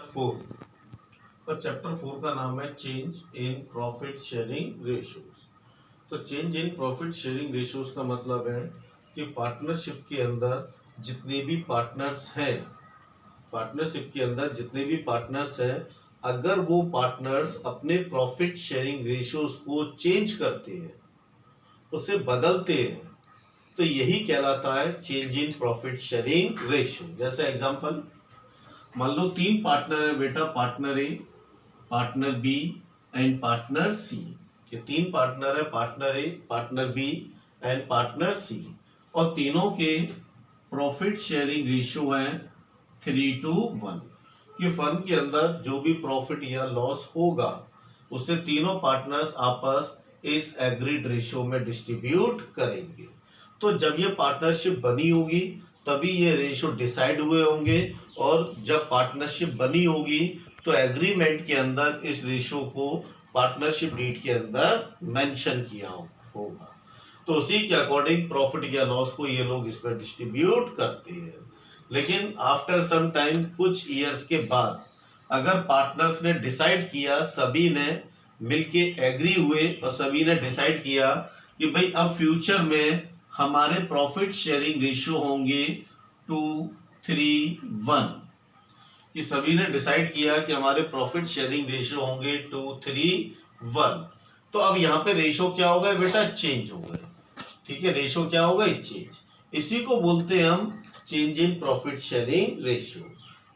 4 तो चैप्टर 4 का नाम है change in profit sharing ratios. तो change in profit sharing ratios का मतलब है कि पार्टनरशिप के अंदर जितने भी पार्टनर्स हैं, अगर वो पार्टनर्स अपने प्रॉफिट शेयरिंग रेशियोज को चेंज करते हैं, उसे बदलते हैं, तो यही कहलाता है change in profit sharing ratio. जैसे एग्जांपल, मान लो 3 पार्टनर है बेटा, partner A, partner B and partner C. ये 3 पार्टनर है, partner A, partner B and partner C, और तीनों के प्रॉफिट शेयरिंग रेशियो है 3:1 कि फर्म के अंदर जो भी प्रॉफिट या लॉस होगा उसे तीनों पार्टनर्स आपस इस एग्रीड रेशियो में डिस्ट्रीब्यूट करेंगे। तो जब ये पार्टनरशिप बनी होगी तभी ये रेशियो डिसाइड हुए होंगे, और जब पार्टनरशिप बनी होगी तो एग्रीमेंट के अंदर इस रेशियो को पार्टनरशिप डीड के अंदर मेंशन किया होगा। तो उसी के अकॉर्डिंग प्रॉफिट या लॉस को ये लोग इस पर डिस्ट्रीब्यूट करते हैं। लेकिन आफ्टर सम टाइम, कुछ ईयर्स के बाद, अगर पार्टनर्स ने डिसाइड किया, सभी ने मिलके एग्री हुए और सभी ने डिसाइड किया कि भाई अब फ्यूचर में हमारे प्रॉफिट शेयरिंग रेशियो होंगे 2:3:1, कि सभी ने डिसाइड किया कि हमारे प्रॉफिट शेयरिंग रेशियो होंगे 2:3:1, तो अब यहाँ पे रेशियो क्या होगा बेटा? चेंज होगा। ठीक है, रेशियो क्या होगा? चेंज। इसी को बोलते हैं हम change in profit sharing ratio.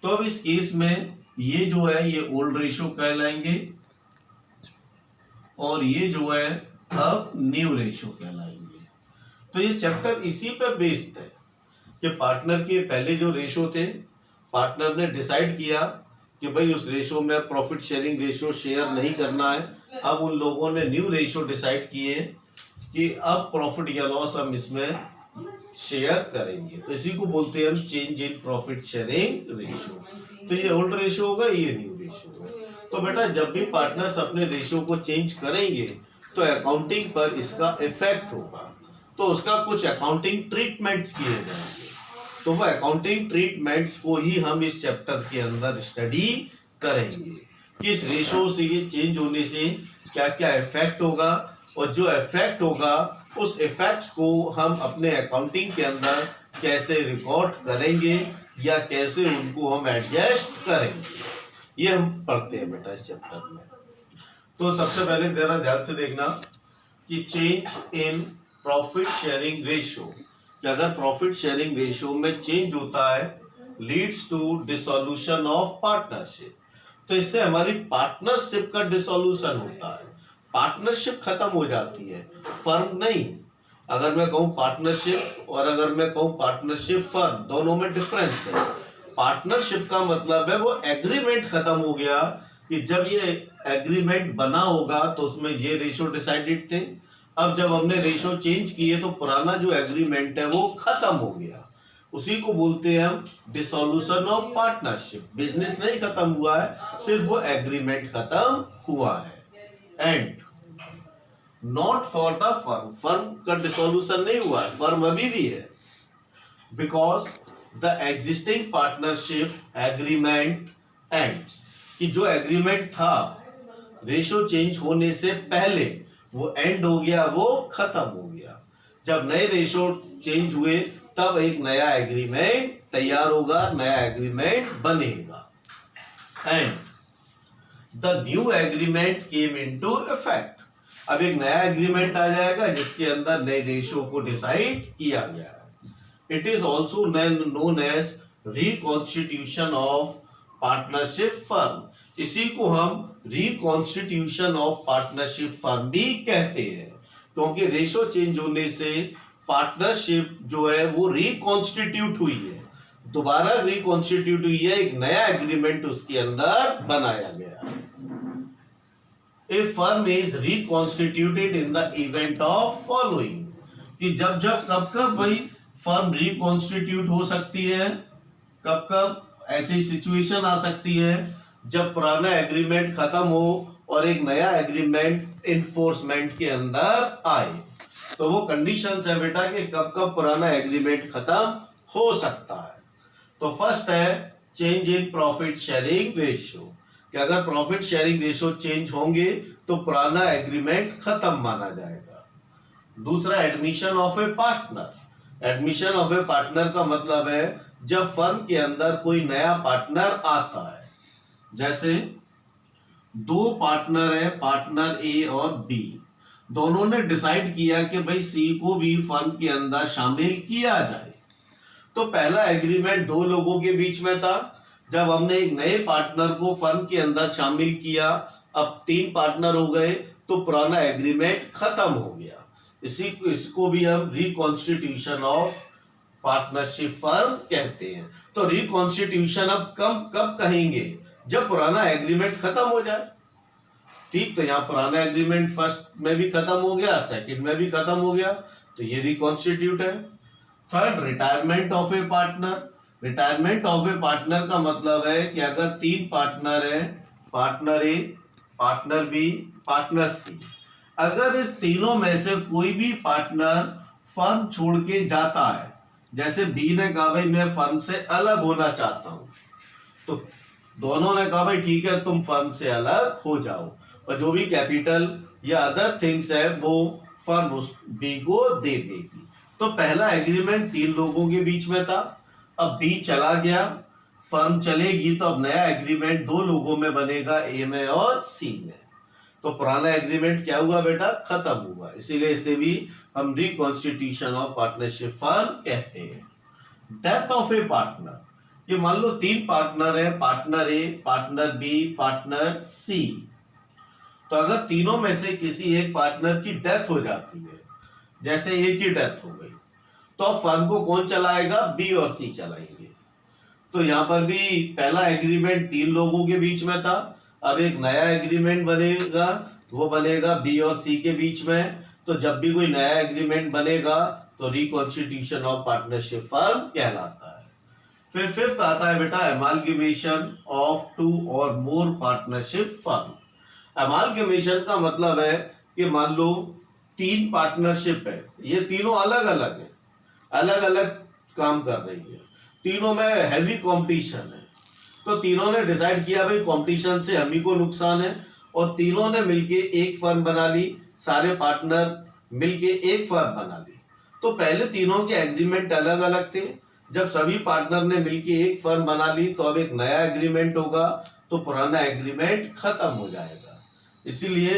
तो अब इस केस में ये जो है ये ओल्ड रेशियो कहलाएंगे, और ये जो है अब न्यू रेशियो कहलाएंगे। तो ये चैप्टर इसी पे बेस्ड है कि पार्टनर के पहले जो रेशियो थे, पार्टनर ने डिसाइड किया कि भाई उस रेशियो में प्रॉफिट शेयरिंग रेशियो शेयर नहीं करना है। अब उन लोगों ने न्यू रेशियो डिसाइड किए कि अब प्रॉफिट या लॉस हम इसमें शेयर करेंगे। तो इसी को बोलते हैं हम change in profit sharing ratio. तो ये ओल्ड रेशियो होगा, ये न्यू रेशियो होगा। तो बेटा जब भी पार्टनर्स अपने रेशियो को चेंज करेंगे तो अकाउंटिंग पर इसका इफेक्ट होगा, तो उसका कुछ अकाउंटिंग ट्रीटमेंट्स किए जाएंगे। तो वह अकाउंटिंग ट्रीटमेंट्स को ही हम इस चैप्टर के अंदर स्टडी करेंगे कि इस रेशियो से ये चेंज होने से क्या क्या इफेक्ट होगा, और जो इफेक्ट होगा उस इफेक्ट्स को हम अपने अकाउंटिंग के अंदर कैसे रिकॉर्ड करेंगे या कैसे उनको हम एडजस्ट करेंगे, ये हम पढ़ते हैं बेटा इस चैप्टर में। तो सबसे पहले जरा ध्यान से देखना कि change in profit sharing ratio, कि अगर प्रॉफिट शेयरिंग रेशियो में चेंज होता है leads to dissolution of partnership, तो इससे हमारी पार्टनरशिप का डिसोल्यूशन होता है, पार्टनरशिप खत्म हो जाती है, फर्म नहीं। अगर मैं कहूँ पार्टनरशिप और अगर मैं कहूँ पार्टनरशिप फर्म, दोनों में डिफरेंस है। पार्टनरशिप का मतलब है वो एग्रीमेंट खत्म हो गया, कि जब ये एग्रीमेंट बना होगा तो उसमें ये रेशियो डिसाइडेड थे। अब जब हमने रेशियो चेंज किए तो पुराना जो एग्रीमेंट है वो खत्म हो गया। उसी को बोलते हैं हम डिसोल्यूशन ऑफ पार्टनरशिप। बिजनेस नहीं खत्म हुआ है, सिर्फ वो एग्रीमेंट खत्म हुआ है। And not for the firm, firm का डिसोल्यूशन नहीं हुआ है, फर्म अभी भी है, because the existing partnership agreement ends, कि जो एग्रीमेंट था रेशियो चेंज होने से पहले वो एंड हो गया, वो खत्म हो गया। जब नए रेशियो चेंज हुए तब एक नया एग्रीमेंट तैयार होगा, नया एग्रीमेंट बनेगा। And the new agreement came into effect, अब एक नया एग्रीमेंट आ जाएगा जिसके अंदर नए रेशियो को डिसाइड किया गया है। It is also known as reconstitution of partnership firm, इसी को हम रिकॉन्स्टिट्यूशन ऑफ पार्टनरशिप फर्म भी कहते हैं, क्योंकि रेशियो चेंज होने से पार्टनरशिप जो है वो रिकॉन्स्टिट्यूट हुई है, दोबारा रिकॉन्स्टिट्यूट हुई है, एक नया एग्रीमेंट उसके अंदर बनाया गया। A firm is reconstituted in the event of following, कि जब जब कब कब भाई फर्म रिकॉन्स्टिट्यूट हो सकती है, कब कब ऐसी सिचुएशन आ सकती है जब पुराना एग्रीमेंट खत्म हो और एक नया एग्रीमेंट इन्फोर्समेंट के अंदर आए। तो वो कंडीशंस है बेटा कि कब कब पुराना एग्रीमेंट खत्म हो सकता है। तो फर्स्ट है change in profit sharing ratio, कि अगर प्रॉफिट शेयरिंग रेशियो चेंज होंगे तो पुराना एग्रीमेंट खत्म माना जाएगा। दूसरा, admission of A partner. Admission of A partner का मतलब है जब फर्म के अंदर कोई नया पार्टनर आता है, जैसे दो पार्टनर है, पार्टनर ए और बी, दोनों ने डिसाइड किया कि भाई सी को भी फर्म के अंदर शामिल किया जाए। तो पहला एग्रीमेंट दो लोगों के बीच में था, जब हमने एक नए पार्टनर को फर्म के अंदर शामिल किया, अब तीन पार्टनर हो गए, तो पुराना एग्रीमेंट खत्म हो गया। इसको भी हम रिकॉन्स्टिट्यूशन ऑफ पार्टनरशिप फर्म कहते हैं। तो रिकॉन्स्टिट्यूशन अब कब कहेंगे, जब पुराना एग्रीमेंट खत्म हो जाए। ठीक, तो यहाँ पुराना एग्रीमेंट फर्स्ट में भी खत्म हो गया, सेकंड में भी खत्म हो गया, तो ये रिकॉन्स्टिट्यूट है। Third, retirement of A partner. Retirement of A partner का मतलब है कि अगर तीन पार्टनर है, partner A, partner B, partner C, अगर इस तीनों में से कोई भी पार्टनर फर्म छोड़ के जाता है, जैसे बी ने कहा भाई मैं फर्म से अलग होना चाहता हूं, तो दोनों ने कहा भाई ठीक है तुम फर्म से अलग हो जाओ, और जो भी कैपिटल या अदर थिंग्स है वो फर्म उस बी को दे देगी। तो पहला एग्रीमेंट तीन लोगों के बीच में था, अब बी चला गया, फर्म चलेगी, तो अब नया एग्रीमेंट दो लोगों में बनेगा, ए में और सी में। तो पुराना एग्रीमेंट क्या हुआ बेटा, खत्म हुआ। इसीलिए इसे भी हम रिकॉन्स्टिट्यूशन ऑफ पार्टनरशिप फर्म कहते हैं। डेथ ऑफ ए पार्टनर, ये मान लो तीन पार्टनर है, partner A, partner B, partner C, तो अगर तीनों में से किसी एक पार्टनर की डेथ हो जाती है, जैसे ए की डेथ हो गई, तो अब फर्म को कौन चलाएगा, बी और सी चलाएंगे। तो यहाँ पर भी पहला एग्रीमेंट तीन लोगों के बीच में था, अब एक नया एग्रीमेंट बनेगा, वो बनेगा बी और सी के बीच में। तो जब भी कोई नया एग्रीमेंट बनेगा तो रिकॉन्स्टिट्यूशन ऑफ पार्टनरशिप फर्म कहलाता है। फिर फिफ्थ आता है बेटा एमालगमेशन ऑफ टू और मोर पार्टनरशिप फर्म। एमालगमेशन का मतलब है कि मान लो तीन पार्टनरशिप है, ये तीनों अलग अलग है, अलग अलग काम कर रही है, तीनों में हैवी कंपटीशन है, तो तीनों ने डिसाइड किया भाई कंपटीशन से हम ही को नुकसान है, और तीनों ने मिलके एक फर्म बना ली, सारे पार्टनर मिलके एक फर्म बना ली। तो पहले तीनों के एग्रीमेंट अलग अलग थे, जब सभी पार्टनर ने मिलके एक फर्म बना ली तो अब एक नया एग्रीमेंट होगा, तो पुराना एग्रीमेंट खत्म हो जाएगा। इसीलिए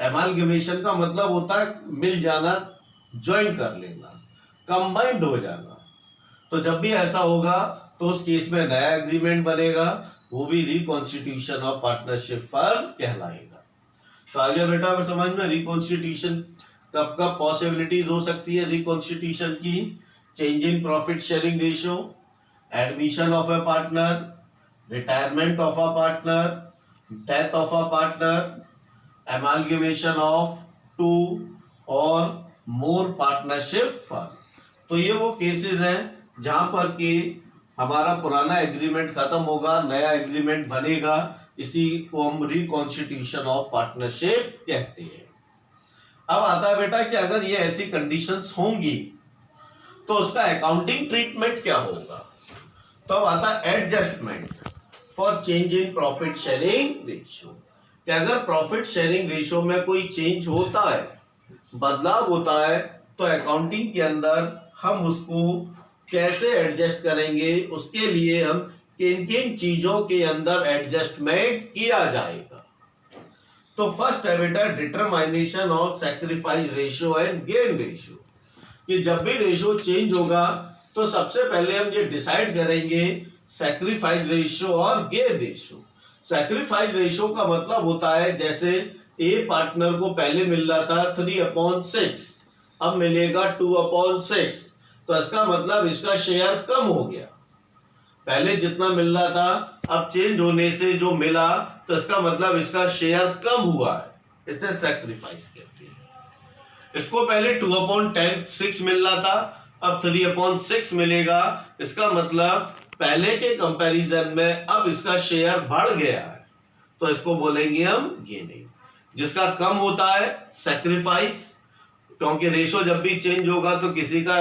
एमालगमेशन का मतलब होता है मिल जाना, ज्वाइन कर लेना, कंबाइंड हो जाना। तो जब भी ऐसा होगा तो उस केस में नया एग्रीमेंट बनेगा, वो भी रिकॉन्स्टिट्यूशन ऑफ पार्टनरशिप फर्म कहलाएगा। तो आगे बेटा अगर समझ में रिकॉन्स्टिट्यूशन कब कब पॉसिबिलिटीज हो सकती है रिकॉन्स्टिट्यूशन की, change in profit sharing ratio, admission of a partner, retirement of a partner, death of a partner, amalgamation of two और मोर पार्टनरशिप फर्म। तो ये वो केसेस हैं जहां पर कि हमारा पुराना एग्रीमेंट खत्म होगा, नया एग्रीमेंट बनेगा, इसी को हम रिकॉन्स्टिट्यूशन ऑफ पार्टनरशिप कहते हैं। अब आता है बेटा कि अगर ये ऐसी कंडीशंस होंगी तो उसका अकाउंटिंग ट्रीटमेंट क्या होगा। तो अब आता है adjustment for change in profit sharing ratio, कि अगर प्रॉफिट शेयरिंग रेशियो में कोई चेंज होता है, बदलाव होता है, तो अकाउंटिंग के अंदर हम उसको कैसे एडजस्ट करेंगे, उसके लिए हम किन किन चीजों के अंदर एडजस्टमेंट किया जाएगा। तो फर्स्ट है बेटा determination of sacrifice ratio and gain ratio, कि जब भी रेशियो चेंज होगा तो सबसे पहले हम ये डिसाइड करेंगे सैक्रिफाइस रेशियो और गेन रेशियो। सैक्रिफाइस रेशियो का मतलब होता है जैसे ए पार्टनर को पहले मिल रहा था 3/6, अब मिलेगा 2/6, तो इसका मतलब इसका शेयर कम हो गया, पहले जितना मिल रहा था अब चेंज होने से जो मिला, तो इसका मतलब इसका शेयर कम हुआ है, इसे सैक्रिफाइस कहते हैं। इसको पहले 2/6 मिल रहा था, अब 3/6 मिलेगा, इसका मतलब पहले के कंपैरिजन में अब इसका शेयर बढ़ गया है, तो इसको बोलेंगे हम गेनिंग। जिसका कम होता है सैक्रिफाइस, क्योंकि रेशो जब भी चेंज होगा तो किसी का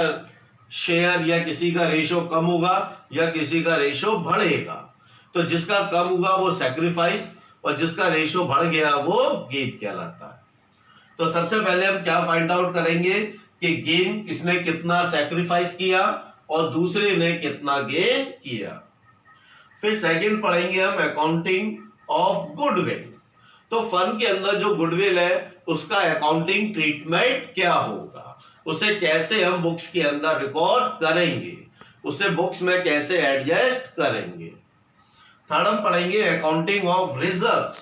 शेयर या किसी का रेशो कम होगा या किसी का रेशो बढ़ेगा, तो जिसका कम हुआ वो सैक्रिफाइस, और जिसका रेशियो बढ़ गया वो गेन कहलाता है। तो सबसे पहले हम क्या फाइंड आउट करेंगे कि गेन किसने कितना सैक्रिफाइस किया और दूसरे ने कितना गेन किया। फिर सेकंड पढ़ेंगे हम अकाउंटिंग ऑफ गुडविल। तो फर्म के अंदर जो गुडविल है उसका अकाउंटिंग ट्रीटमेंट क्या होगा, उसे कैसे हम बुक्स के अंदर रिकॉर्ड करेंगे, उसे बुक्स में कैसे एडजस्ट करेंगे। थर्ड हम पढ़ेंगे अकाउंटिंग ऑफ रिजर्व्स,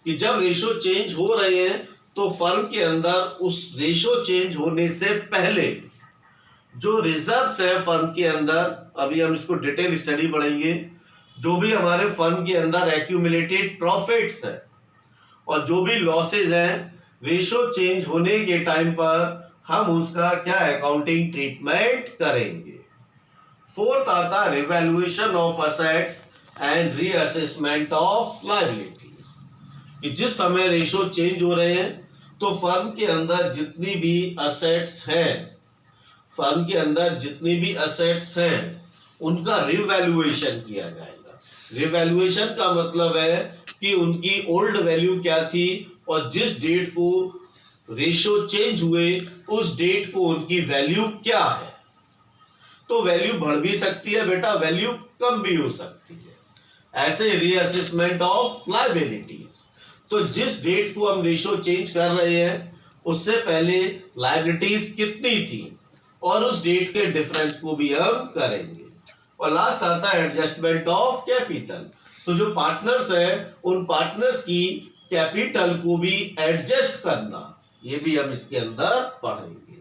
कि जब रेशो चेंज हो रहे हैं तो फर्म के अंदर उस रेशो चेंज होने से पहले जो रिजर्व्स है फर्म के अंदर, अभी हम इसको डिटेल स्टडी पढ़ेंगे, जो भी हमारे फर्म के अंदर एक्यूमुलेटेड प्रॉफिट्स है और जो भी लॉसेज है, रेशो चेंज होने के टाइम पर हम उसका क्या अकाउंटिंग ट्रीटमेंट करेंगे। फोर्थ आता है revaluation of assets and reassessment of liabilities, कि जिस समय रेशो चेंज हो रहे हैं तो फर्म के अंदर जितनी भी असेट्स हैं, फर्म के अंदर जितनी भी असेट्स हैं उनका रिवैल्यूएशन किया जाएगा। रिवैल्यूएशन का मतलब है कि उनकी ओल्ड वैल्यू क्या थी और जिस डेट को रेशो चेंज हुए उस डेट को उनकी वैल्यू क्या है। तो वैल्यू बढ़ भी सकती है बेटा, वैल्यू कम भी हो सकती है। ऐसे रीअसेसमेंट ऑफ लायबिलिटीज, तो जिस डेट को हम रेशो चेंज कर रहे हैं उससे पहले लायबिलिटीज कितनी थी और उस डेट के डिफरेंस को भी हम करेंगे। और लास्ट आता है एडजस्टमेंट ऑफ कैपिटल, तो जो पार्टनर्स है उन पार्टनर्स की कैपिटल को भी एडजस्ट करना, ये भी हम इसके अंदर पढ़ेंगे।